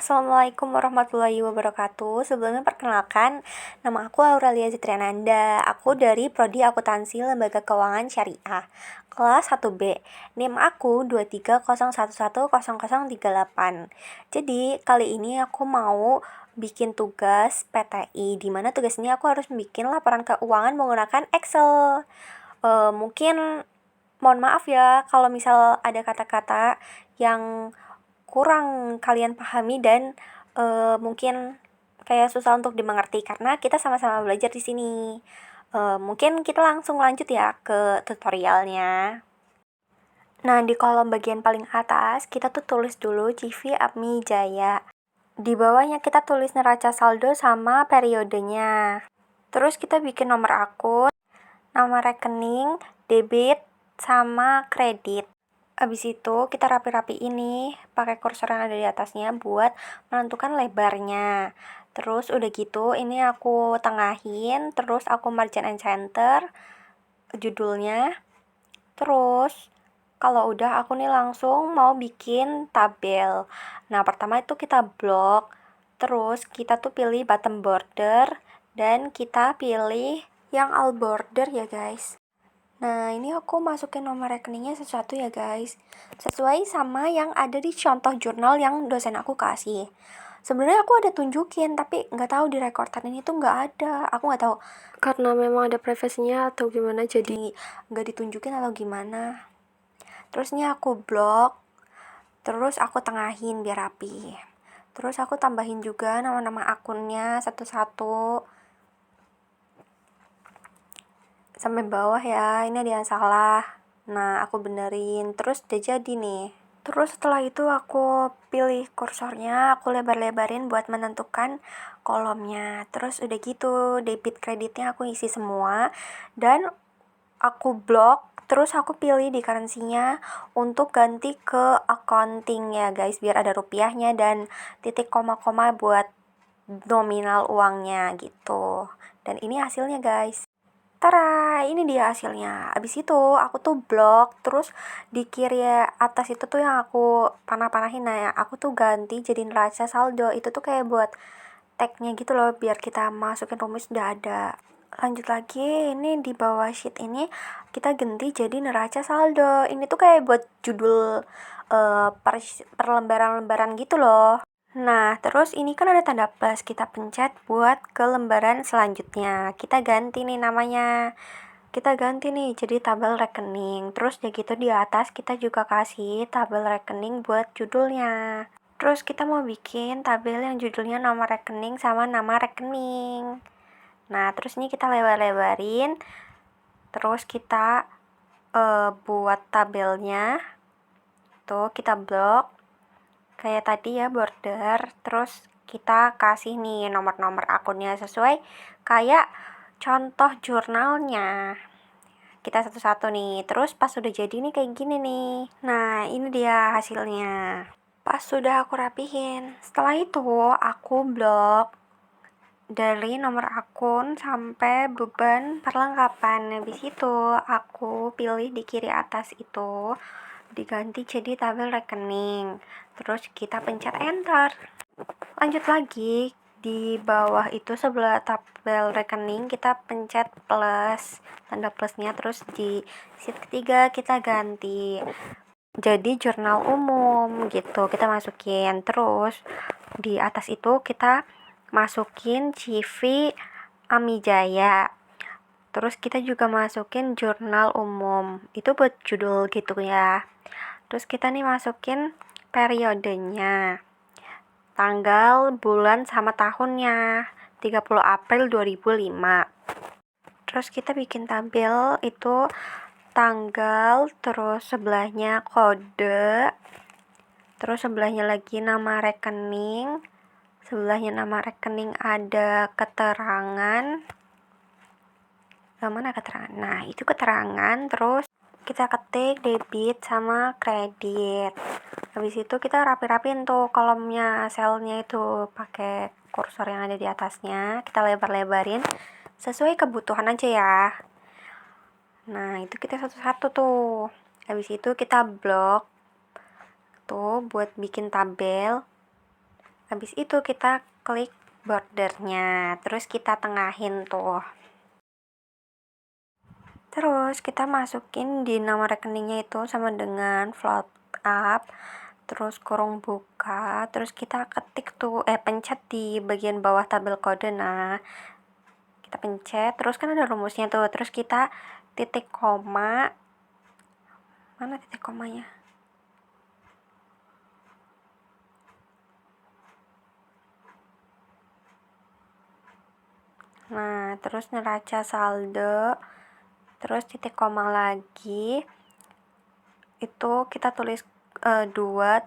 Assalamualaikum warahmatullahi wabarakatuh. Sebelumnya perkenalkan, nama aku Aurelia Zitriananda. Aku dari Prodi Akuntansi Lembaga Keuangan Syariah, kelas 1B. NIM aku 230110038. Jadi, kali ini aku mau bikin tugas PTI, di mana tugas ini aku harus bikin laporan keuangan menggunakan Excel. Mungkin mohon maaf ya kalau misal ada kata-kata yang kurang kalian pahami dan mungkin kayak susah untuk dimengerti karena kita sama-sama belajar di sini. Mungkin kita langsung lanjut ya ke tutorialnya. Nah, di kolom bagian paling atas kita tuh tulis dulu CV Apmi Jaya. Di bawahnya kita tulis neraca saldo sama periodenya. Terus kita bikin nomor akun, nama rekening, debit, sama kredit. Abis itu kita rapi-rapi ini pakai kursor yang ada di atasnya buat menentukan lebarnya. Terus udah gitu ini aku tengahin, terus aku margin and center judulnya. Terus kalau udah aku nih langsung mau bikin tabel. Nah, pertama itu kita blok, terus kita tuh pilih bottom border dan kita pilih yang all border ya guys. Nah, ini aku masukin nomor rekeningnya satu-satu ya guys, sesuai sama yang ada di contoh jurnal yang dosen aku kasih. Sebenarnya aku ada tunjukin, tapi nggak tahu di rekordan ini tuh nggak ada. Aku nggak tahu karena memang ada privasinya atau gimana, jadi nggak ditunjukin atau gimana. Terus ini aku blok, terus aku tengahin biar rapi. Terus aku tambahin juga nama-nama akunnya satu-satu sampai bawah ya. Ini ada yang salah. Nah, aku benerin. Terus udah jadi nih. Terus setelah itu aku pilih kursornya, aku lebar-lebarin buat menentukan kolomnya. Terus udah gitu, debit kreditnya aku isi semua. Dan aku blok, terus aku pilih di currency-nya untuk ganti ke accounting ya guys, biar ada rupiahnya dan titik koma-koma buat nominal uangnya gitu. Dan ini hasilnya guys. Tara, ini dia hasilnya. Abis itu aku tuh blok, terus di kiri atas itu tuh yang aku panah-panahin, nah ya aku tuh ganti jadi neraca saldo. Itu tuh kayak buat tag-nya gitu loh, biar kita masukin rumus udah ada. Lanjut lagi, ini di bawah sheet ini kita ganti jadi neraca saldo. Ini tuh kayak buat judul per lembaran-lembaran gitu loh. Nah, terus ini kan ada tanda plus, kita pencet buat ke lembaran selanjutnya. Kita ganti nih namanya. Kita ganti nih jadi tabel rekening. Terus ya gitu di atas kita juga kasih tabel rekening buat judulnya. Terus kita mau bikin tabel yang judulnya nomor rekening sama nama rekening. Nah, terus ini kita lebar-lebarin. Terus kita buat tabelnya. Tuh, kita blok kayak tadi ya, border. Terus kita kasih nih nomor-nomor akunnya sesuai kayak contoh jurnalnya. Kita satu-satu nih. Terus pas udah jadi nih kayak gini nih. Nah, ini dia hasilnya. Pas sudah aku rapihin. Setelah itu aku blok dari nomor akun sampai beban perlengkapan. Habis itu aku pilih di kiri atas itu diganti jadi tabel rekening. Terus kita pencet enter. Lanjut lagi, di bawah itu sebelah tabel rekening kita pencet plus, tanda plusnya. Terus di sheet ketiga kita ganti jadi jurnal umum gitu, kita masukin. Terus di atas itu kita masukin CV Amijaya. Terus kita juga masukin jurnal umum, itu buat judul gitu ya. Terus kita nih masukin periodenya, tanggal, bulan, sama tahunnya, 30 April 2005. Terus kita bikin tabel itu tanggal, terus sebelahnya kode, terus sebelahnya lagi nama rekening, sebelahnya nama rekening ada keterangan. Mana keterangan? Nah, itu keterangan. Terus kita ketik debit sama kredit. Habis itu kita rapi-rapiin tuh kolomnya, selnya itu pakai kursor yang ada di atasnya. Kita lebar-lebarin sesuai kebutuhan aja ya. Nah, itu kita satu-satu tuh. Habis itu kita blok tuh buat bikin tabel. Habis itu kita klik bordernya, terus kita tengahin tuh. Terus kita masukin di nama rekeningnya itu sama dengan float up, terus kurung buka, terus kita ketik tuh, pencet di bagian bawah tabel kode. Nah, kita pencet, terus kan ada rumusnya tuh, terus kita titik koma, mana titik komanya? Nah, terus neraca saldo, terus titik koma lagi, itu kita tulis 2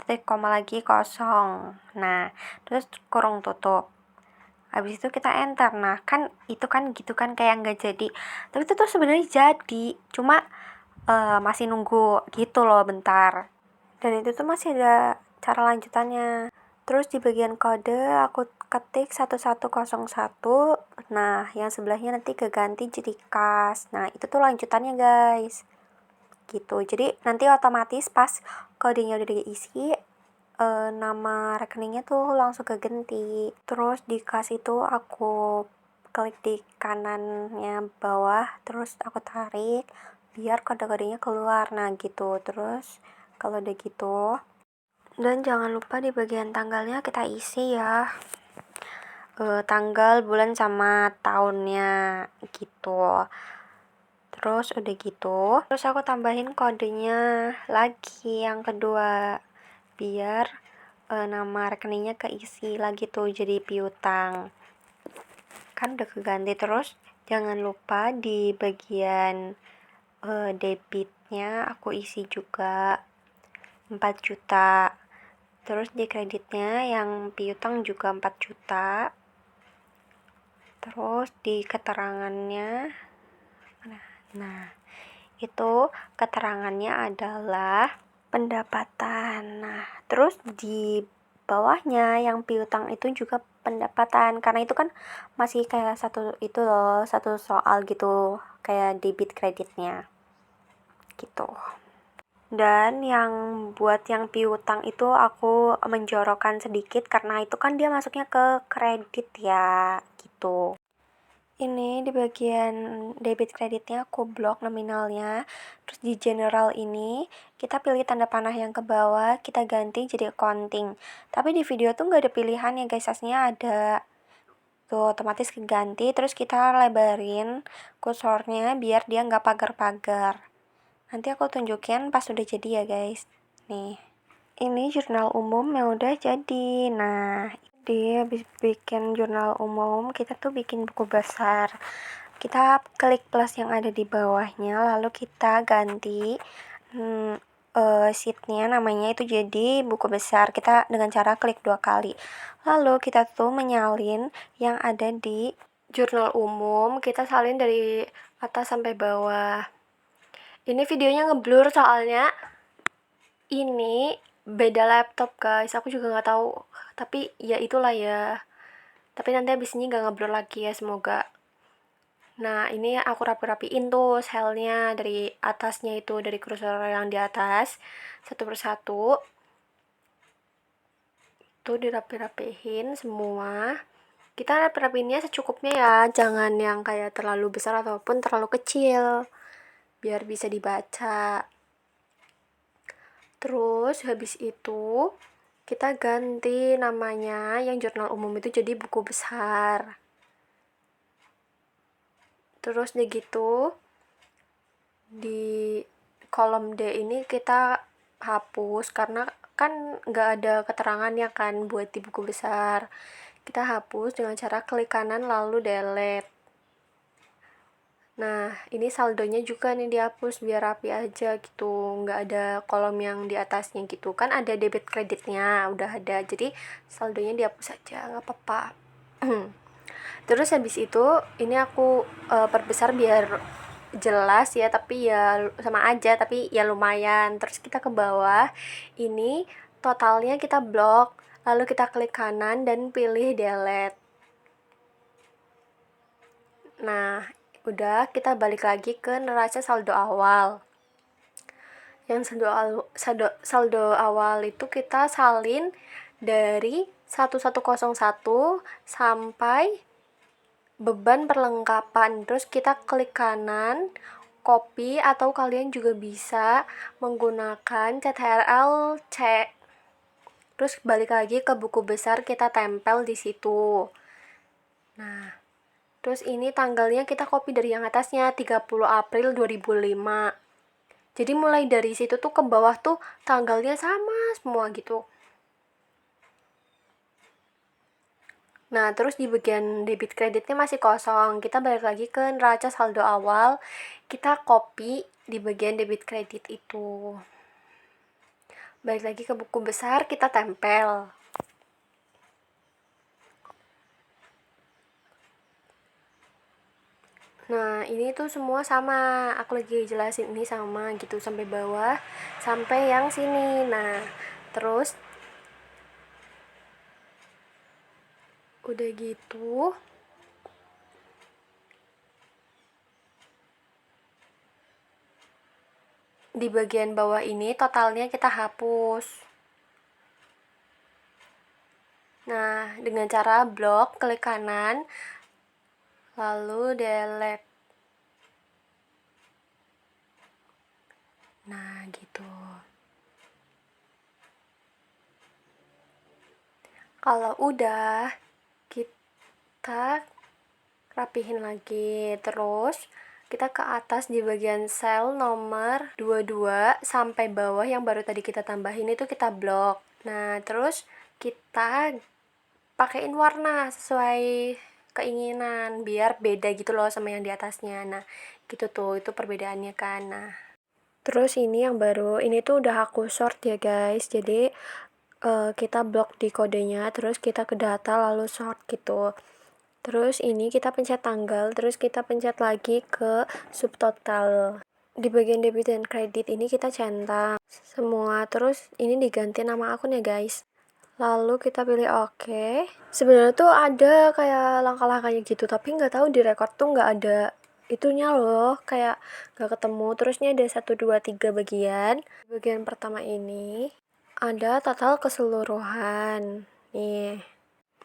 titik koma lagi kosong. Nah, terus kurung tutup. Habis itu kita enter. Nah, kan itu kan gitu kan kayak nggak jadi. Tapi itu tuh sebenarnya jadi. Cuma masih nunggu gitu loh bentar. Dan itu tuh masih ada cara lanjutannya. Terus di bagian kode aku ketik 1101. Nah, yang sebelahnya nanti keganti jadi kas. Nah, itu tuh lanjutannya, guys. Gitu. Jadi nanti otomatis pas kodenya udah diisi, nama rekeningnya tuh langsung keganti. Terus di kas itu aku klik di kanannya bawah, terus aku tarik biar kode-kodenya keluar. Nah, gitu. Terus kalau udah gitu, dan jangan lupa di bagian tanggalnya kita isi ya, tanggal, bulan, sama tahunnya gitu. Terus udah gitu, terus aku tambahin kodenya lagi yang kedua biar nama rekeningnya keisi lagi tuh jadi piutang. Kan udah keganti. Terus jangan lupa di bagian debitnya aku isi juga 4 juta. Terus di kreditnya yang piutang juga 4 juta. Terus di keterangannya, nah itu keterangannya adalah pendapatan. Nah, terus di bawahnya yang piutang itu juga pendapatan, karena itu kan masih kayak satu itu loh, satu soal gitu, kayak debit kreditnya gitu. Dan yang buat yang piutang itu aku menjorokkan sedikit karena itu kan dia masuknya ke kredit ya gitu. Ini di bagian debit kreditnya aku blok nominalnya. Terus di general ini kita pilih tanda panah yang ke bawah, kita ganti jadi accounting. Tapi di video tuh nggak ada pilihan ya guys, aslinya ada tuh otomatis keganti. Terus kita lebarin kursornya biar dia nggak pagar-pagar. Nanti aku tunjukin pas udah jadi ya guys. Nih, ini jurnal umum yang udah jadi. Nah, habis bikin jurnal umum, kita tuh bikin buku besar. Kita klik plus yang ada di bawahnya, lalu kita ganti sheetnya namanya itu jadi buku besar. Kita dengan cara klik 2 kali. Lalu kita tuh menyalin yang ada di jurnal umum, kita salin dari atas sampai bawah. Ini videonya ngeblur soalnya ini beda laptop guys, aku juga nggak tahu, tapi ya itulah ya. Tapi nanti abis ini nggak ngeblur lagi ya, semoga. Nah, ini aku rapi-rapiin tuh selnya dari atasnya itu, dari kursor yang di atas satu persatu tuh dirapi-rapihin semua. Kita rapi-rapiinnya secukupnya ya, jangan yang kayak terlalu besar ataupun terlalu kecil, biar bisa dibaca. Terus habis itu kita ganti namanya yang jurnal umum itu jadi buku besar. Terus udah gitu di kolom D ini kita hapus karena kan nggak ada keterangannya kan buat di buku besar. Kita hapus dengan cara klik kanan lalu delete. Nah, ini saldonya juga nih dihapus biar rapi aja gitu, nggak ada kolom yang di atasnya gitu. Kan ada debit kreditnya, udah ada, jadi saldonya dihapus aja, nggak apa-apa. Terus habis itu, ini aku perbesar biar jelas ya, tapi ya sama aja, tapi ya lumayan. Terus kita ke bawah, ini totalnya kita blok, lalu kita klik kanan dan pilih delete. Nah, udah, kita balik lagi ke neraca saldo awal. Yang saldo awal itu kita salin dari 1101 sampai beban perlengkapan. Terus kita klik kanan, copy, atau kalian juga bisa menggunakan Ctrl+C. Terus balik lagi ke buku besar, kita tempel di situ. Nah, terus ini tanggalnya kita copy dari yang atasnya, 30 April 2005. Jadi mulai dari situ tuh ke bawah tuh tanggalnya sama semua gitu. Nah, terus di bagian debit kreditnya masih kosong. Kita balik lagi ke neraca saldo awal. Kita copy di bagian debit kredit itu. Balik lagi ke buku besar, kita tempel. Nah, ini tuh semua sama. Aku lagi jelasin ini sama gitu sampai bawah, sampai yang sini. Nah, terus udah gitu, di bagian bawah ini totalnya kita hapus. Nah, dengan cara blok, klik kanan, lalu delete. Nah, gitu. Kalau udah, kita rapihin lagi. Terus kita ke atas di bagian sel nomor 22 sampai bawah yang baru tadi kita tambahin itu kita blok. Nah, terus kita pakein warna sesuai keinginan biar beda gitu loh sama yang di atasnya. Nah, gitu tuh, itu perbedaannya kan. Nah, terus ini yang baru, ini tuh udah aku sort ya guys. Jadi kita blok di kodenya, terus kita ke data lalu sort gitu. Terus ini kita pencet tanggal, terus kita pencet lagi ke subtotal. Di bagian debit dan kredit ini kita centang semua, terus ini diganti nama akun ya guys. Lalu kita pilih oke. Sebenarnya tuh ada kayak langkah-langkahnya gitu, tapi nggak tahu di record tuh nggak ada itunya loh, kayak nggak ketemu. Terusnya ada 1, 2, 3 bagian. Bagian pertama ini ada total keseluruhan. Nih,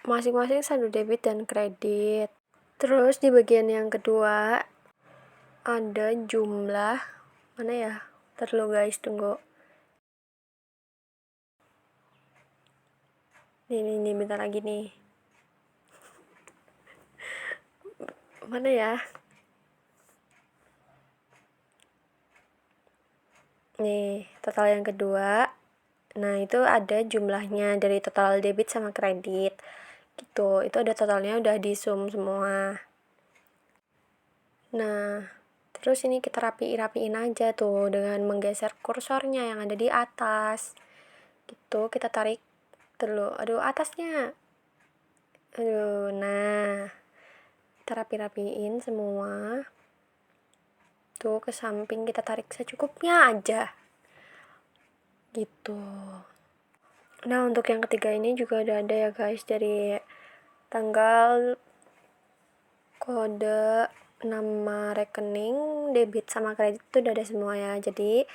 masing-masing saldo debit dan kredit. Terus di bagian yang kedua ada jumlah, mana ya? Ntar dulu guys, tunggu. Nih, bentar lagi nih. Mana ya? Nih, total yang kedua. Nah, itu ada jumlahnya dari total debit sama kredit. Gitu, itu ada totalnya udah di sum semua. Nah, terus ini kita rapiin aja tuh dengan menggeser kursornya yang ada di atas. Gitu, kita tarik dulu. Aduh, atasnya. Aduh, nah. Kita rapiin semua. Tuh, ke samping kita tarik secukupnya aja. Gitu. Nah, untuk yang ketiga ini juga udah ada ya guys, dari tanggal, kode, nama rekening, debit sama kredit itu udah ada semua ya. Jadi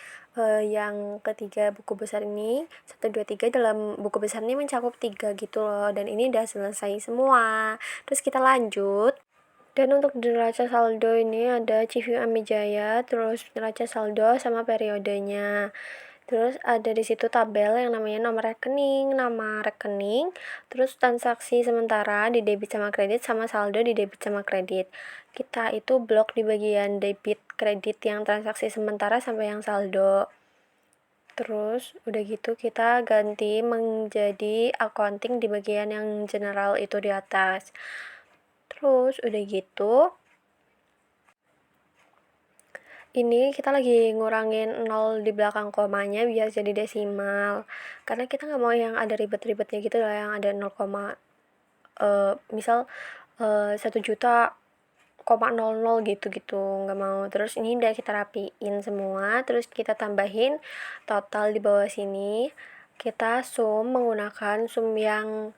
yang ketiga buku besar ini 1, 2, 3 dalam buku besar ini mencakup 3 gitu loh, dan ini udah selesai semua. Terus kita lanjut. Dan untuk neraca saldo ini ada Civil Amijaya, terus neraca saldo sama periodenya. Terus ada di situ tabel yang namanya nomor rekening, nama rekening, terus transaksi sementara di debit sama kredit, sama saldo di debit sama kredit. Kita itu blok di bagian debit kredit yang transaksi sementara sampai yang saldo. Terus udah gitu kita ganti menjadi accounting di bagian yang general itu di atas. Terus udah gitu, ini kita lagi ngurangin 0 di belakang komanya biar jadi desimal. Karena kita nggak mau yang ada ribet-ribetnya gitu lah, yang ada 0, misal 1 juta, 00 gitu, nggak mau. Terus ini udah kita rapiin semua, terus kita tambahin total di bawah sini. Kita sum menggunakan sum yang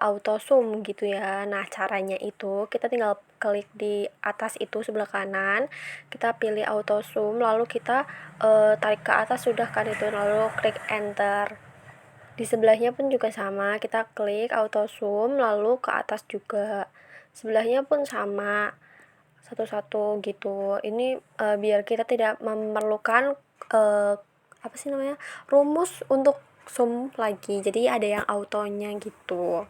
auto sum gitu ya. Nah, caranya itu kita tinggal klik di atas itu sebelah kanan, kita pilih auto sum, lalu kita tarik ke atas, sudah kan itu, lalu klik enter. Di sebelahnya pun juga sama, kita klik auto zoom lalu ke atas juga. Sebelahnya pun sama, satu-satu gitu. Ini biar kita tidak memerlukan apa sih namanya? Rumus untuk zoom lagi. Jadi ada yang autonya gitu.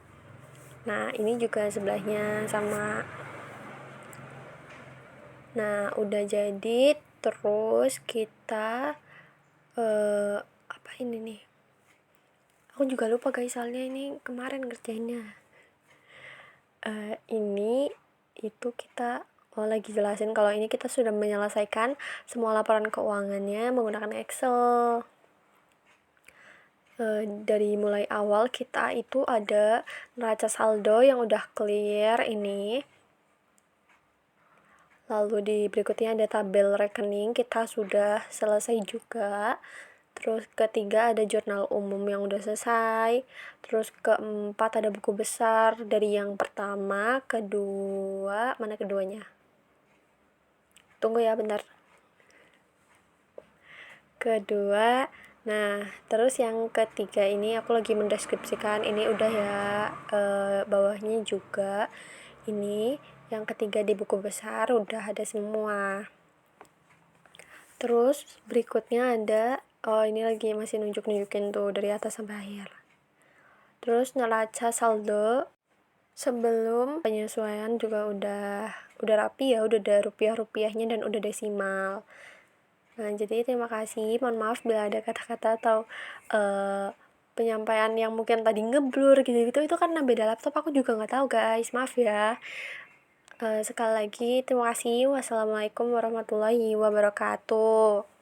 Nah, ini juga sebelahnya sama. Nah, udah jadi, terus kita apa ini nih? Aku juga lupa guys, soalnya ini kemarin ngerjainnya. Ini itu kita lagi jelasin kalau ini kita sudah menyelesaikan semua laporan keuangannya menggunakan Excel. Dari mulai awal kita itu ada neraca saldo yang udah clear ini. Lalu di berikutnya ada tabel rekening, kita sudah selesai juga. Terus ketiga ada jurnal umum yang udah selesai. Terus keempat ada buku besar dari yang pertama, kedua, mana keduanya? Tunggu ya bentar. Kedua, nah terus yang ketiga ini aku lagi mendeskripsikan, ini udah ya, bawahnya juga. Ini yang ketiga di buku besar udah ada semua. Terus berikutnya ada, ini lagi masih nunjukin tuh dari atas sampai akhir. Terus neraca saldo sebelum penyesuaian juga udah rapi ya, udah ada rupiah-rupiahnya dan udah desimal. Nah, jadi terima kasih. Mohon maaf bila ada kata-kata atau penyampaian yang mungkin tadi ngeblur gitu-gitu, itu karena beda laptop, aku juga nggak tahu guys, maaf ya. Sekali lagi terima kasih. Wassalamualaikum warahmatullahi wabarakatuh.